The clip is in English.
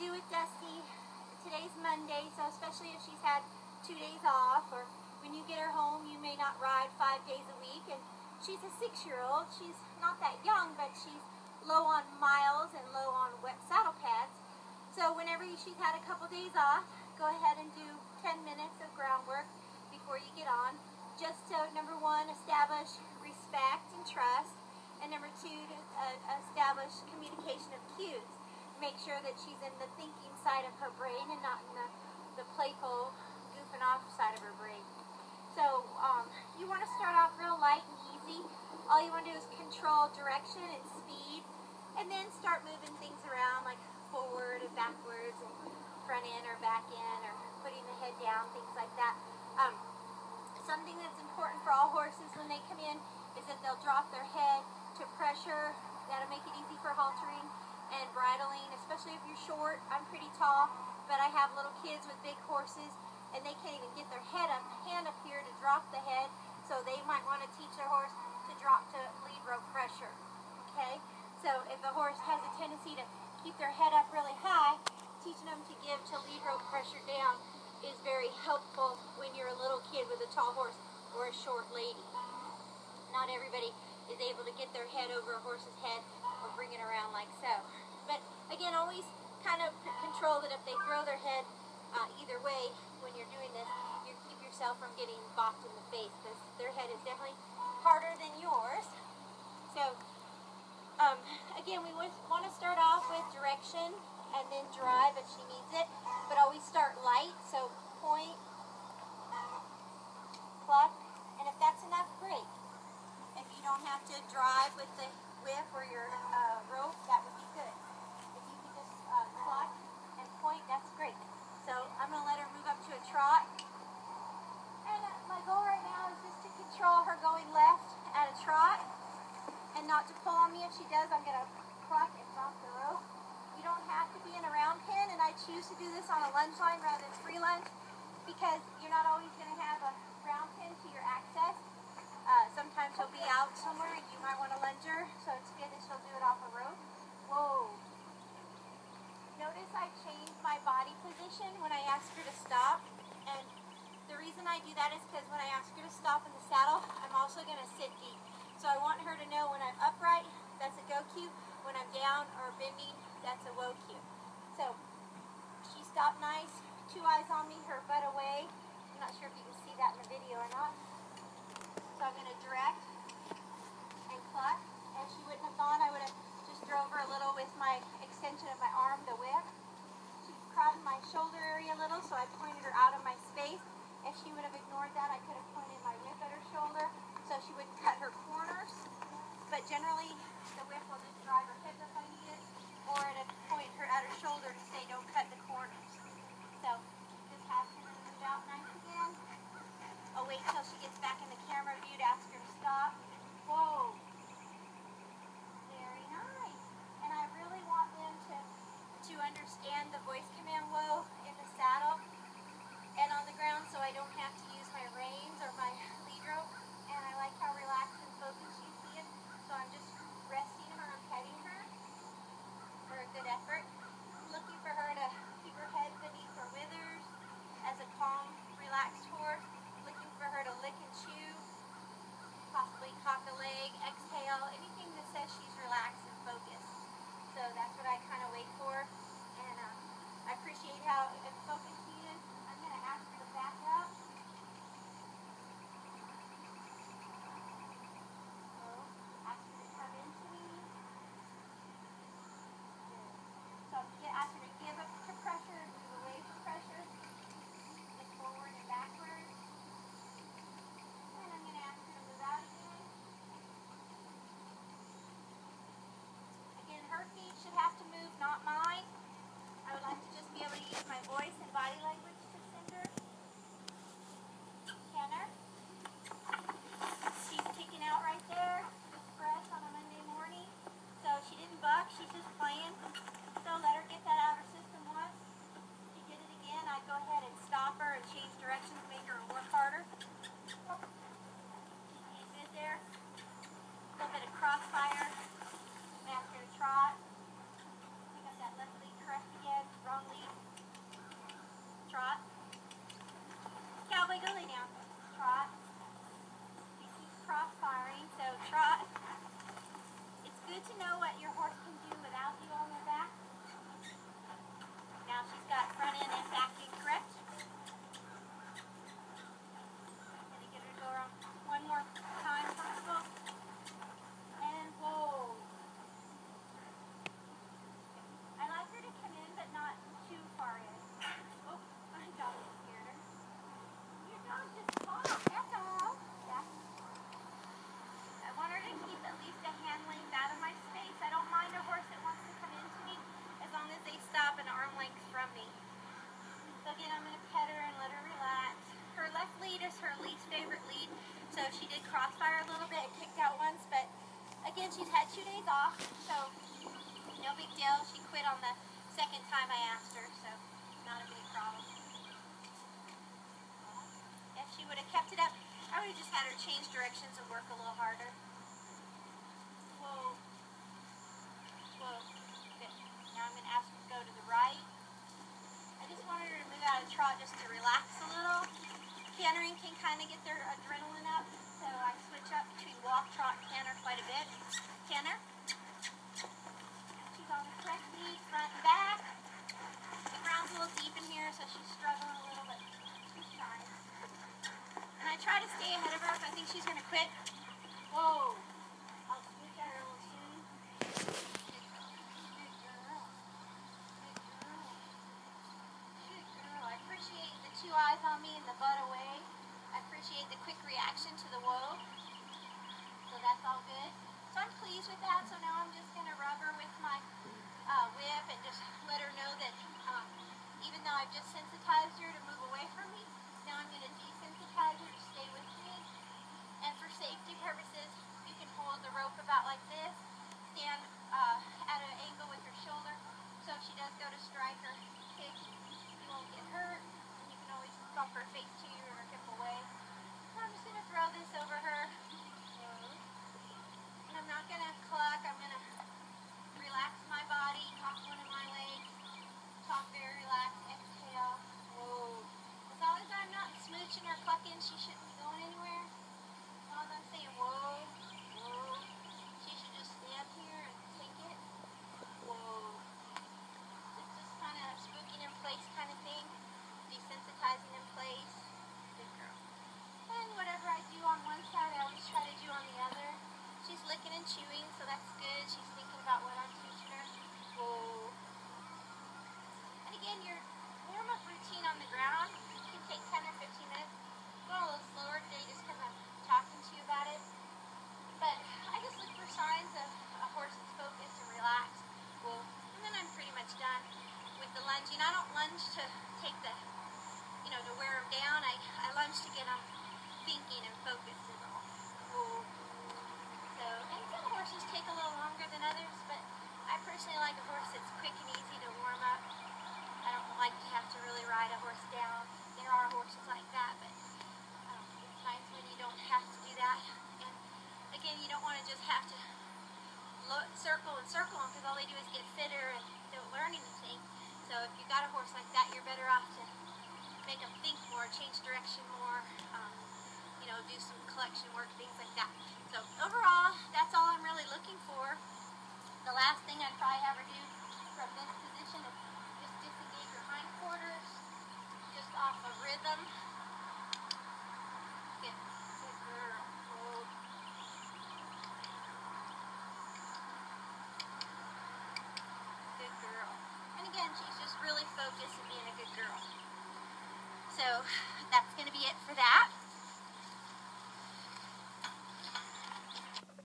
do with Dusty. Today's Monday, so especially if she's had 2 days off, or when you get her home, you may not ride 5 days a week. And she's a 6-year-old. She's not that young, but she's low on miles and low on wet saddle pads. So whenever she's had a couple days off, go ahead and do 10 minutes of groundwork before you get on, just to, number one, establish respect and trust, and number two, to establish communication of cues. Make sure that she's in the thinking side of her brain and not in the playful, goofing off side of her brain. So you want to start off real light and easy. All you want to do is control direction and speed, and then start moving things around, like forward and backwards, and front end or back end, or putting the head down, things like that. Something that's important for all horses when they come in is that they'll drop their head to pressure. That'll make it easy for haltering and bridling, especially if you're short. I'm pretty tall, but I have little kids with big horses, and they can't even get their hand up here to drop the head, so they might want to teach their horse to drop to lead rope pressure, okay? So if a horse has a tendency to keep their head up really high, teaching them to give to lead rope pressure down is very helpful when you're a little kid with a tall horse or a short lady. Not everybody is able to get their head over a horse's head or bring it around like so. But again, always kind of control that if they throw their head either way when you're doing this, you keep yourself from getting bopped in the face, because their head is definitely harder than yours. So again, we want to start off with direction and then drive if she needs it, but always start light. So point, cluck, and if that's enough, great. If you don't have to drive with the whip or your rope, that would be good. If you can just cluck and point, that's great. So I'm going to let her move up to a trot. And my goal right now is just to control her going left at a trot and not to pull on me. If she does, I'm going to cluck and drop the rope. You don't have to be in a round pen, and I choose to do this on a lunge line rather than free lunge, because you're not always going to have a round pen to your access. Sometimes she'll be out somewhere and you might want to lunge her, so it's good that she'll do it off a rope. Whoa. Notice I changed my body position when I asked her to stop, and the reason I do that is because when I ask her to stop in the saddle, I'm also going to sit deep. So I want her to know when I'm upright, that's a go cue. When I'm down or bending, that's a whoa cue. So she stopped nice, 2 eyes on me, her butt away. I'm not sure if you can see that in the video or not. So I'm going to direct and cluck. If she wouldn't have gone, I would have just drove her a little with my extension of my arm, the whip. She's crowding my shoulder area a little, so I pointed her out of my space. If she would have ignored that, I could have pointed my whip at her shoulder so she wouldn't cut her corners. But generally, the whip will just drive her hip if I need it, or it'll point her at her shoulder to say don't cut the corners. So just have her move out nice again. I'll wait till she gets back in the camera view to ask her to stop. Whoa. Very nice. And I really want them to understand the voice command whoa in the saddle and on the ground, so I don't have to use my reins or my lead rope. And I like how relaxed and focused she's being. So I'm just resting her and petting her for a good effort. I'm looking for her to keep her head beneath her withers as a calm, relaxed horse. Looking for her to lick and chew, possibly cock a leg, exhale, anything that says she's relaxed and focused. So that's what I kind of wait for, and I appreciate how focused she is. I'm going to ask her to back up. So, ask her to come into me. Good. So just had her change directions and work a little harder. Whoa. Whoa. Good. Now I'm going to ask her to go to the right. I just wanted her to move out of trot just to relax a little. Cantering can kind of get their adrenaline up, so I switch up between walk, trot, canter quite a bit. Canter. She's on the correct knee, front and back. The ground's a little deep in here, so she's struggling a little, but she's fine. And I try to stay ahead of her if I think she's going to quit. Whoa. I'll switch at her a little soon. Good girl. Good girl. Good girl. I appreciate the 2 eyes on me and the butt away. I appreciate the quick reaction to the whoa. So that's all good. So I'm pleased with that. So now I'm just going to rub her with my whip and just let her know that even though I've just sensitized her to move away from me, now I'm going to desensitize her to stay with me. And for safety purposes, you can hold the rope about like this, stand at an angle with your shoulder, so if she does go to strike or kick, you won't get hurt, and you can always bump her face to you or hip away. So I'm just going to throw this over her, and I'm not going to cluck. I'm going to relax my body, talk one of my legs, talk very relaxed, exhale. Whoa. As long as I'm not smooching or clucking, she shouldn't be going anywhere. As long as I'm saying whoa, whoa, she should just stand here and take it. Whoa. It's just kind of spooking in place kind of thing. Desensitizing in place. Good girl. And whatever I do on one side, I always try to do on the other. She's licking and chewing, so that's good. She's thinking about what I'm teaching her. Whoa. And again, your warm-up routine on the ground can take 10 or 15 minutes. I'm going a little slower today just because I'm talking to you about it. But I just look for signs of a horse that's focused and relaxed. Whoa. And then I'm pretty much done with the lunging. I don't lunge to take the, to wear them down. I lunge to get them thinking and focused is all. Whoa. So, and some horses take a little longer than others, but I personally like a horse that's quick and easy to warm up. I don't like to have to really ride a horse down. There are horses like that, but there's times when you don't have to do that. And again, you don't want to just have to circle and circle them, because all they do is get fitter and don't learn anything. So if you got a horse like that, you're better off to make them think more, change direction more, do some collection work, things like that. So overall, that's all I'm really looking for. The last thing I'd probably have her do from this position is just disengage her hindquarters, just off of rhythm. Good girl. Whoa. Good girl. And again, she's just really focused on being a good girl. So that's going to be it for that.